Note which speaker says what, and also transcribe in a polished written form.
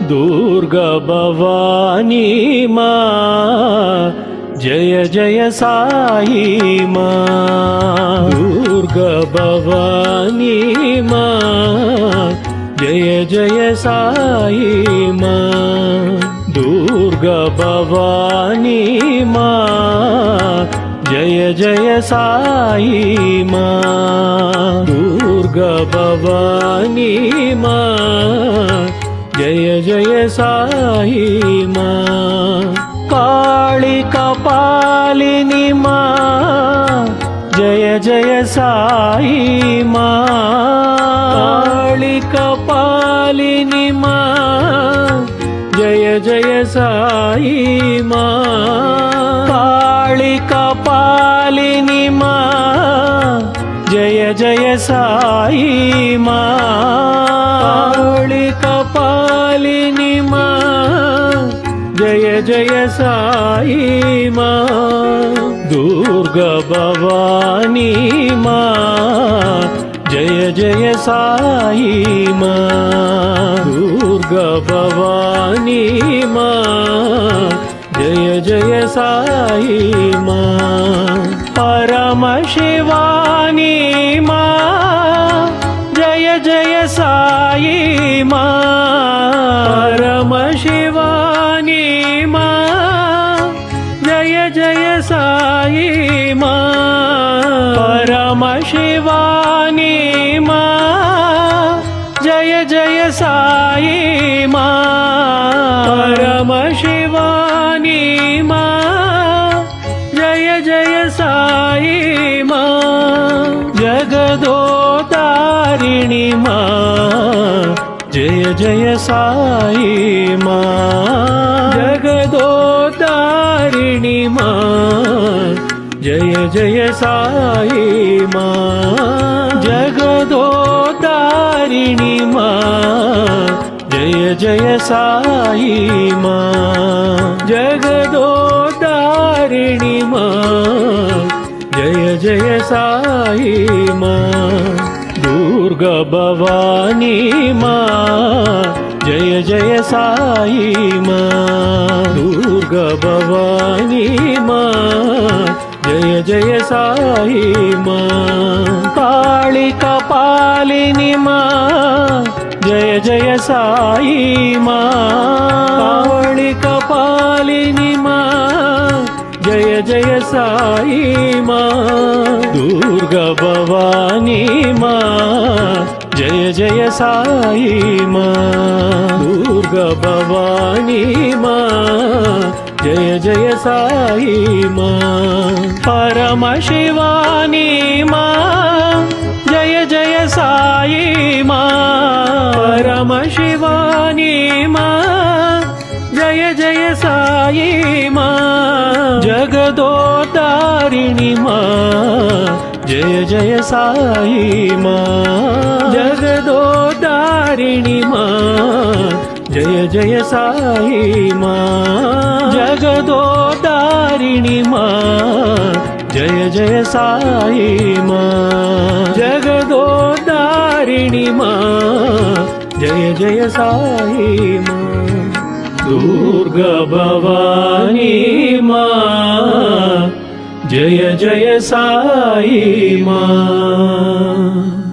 Speaker 1: दुर्गा भवानी माँ जय जय साई माँ। दुर्गा भवानी माँ जय जय साई माँ। दुर्गा भवानी माँ जय जय साई माँ। दुर्गा भवानी माँ जय जय साई माँ। काली कपालिनी माँ जय जय साई माँ। काली कपालिनी माँ जय जय साई माँ। काली कपालिनी माँ जय जय साई माँ। काली कपालिनी माँ जय जय साई माँ। दुर्गा भवानी माँ जय जय साई माँ। दुर्गा भवानी माँ जय जय साई माँ। परम शिवानी माँ जय जय साई माँ। परम शिवानी माँ जय जय साई माँ। परम शिवानी माँ जय जय साई माँ। परम शिवानी माँ जय जय साई माँ। जगदोतारिणी माँ जय जय साई माँ। जगदोतारिणी माँ जय जय साई माँ। जगदोतारिणी माँ जय जय साई माँ। जगदोतारिणी माँ जय जय साई माँ। दुर्गा भवानी माँ जय जय साई माँ। दुर्गा भवानी माँ जय जय साई माँ। काली कपालिनी माँ जय जय साई माँ। काली कपालिनी माँ जय जय साई माँ। दुर्गा भवानी माँ जय जय साई माँ। दुर्गा भवानी माँ जय जय साई माँ। परम शिवानी माँ जय जय साई माँ। परम शिवानी माँ जय जय साई माँ। जगदोतारिणी माँ जय जय साई माँ। जगदोतारिणी माँ जय जय साई माँ। जगदोतारिणी माँ जय जय साई माँ। जगदोतारिणी माँ जय जय साई माँ। दुर्गा भवानी माँ जय जय साई माँ।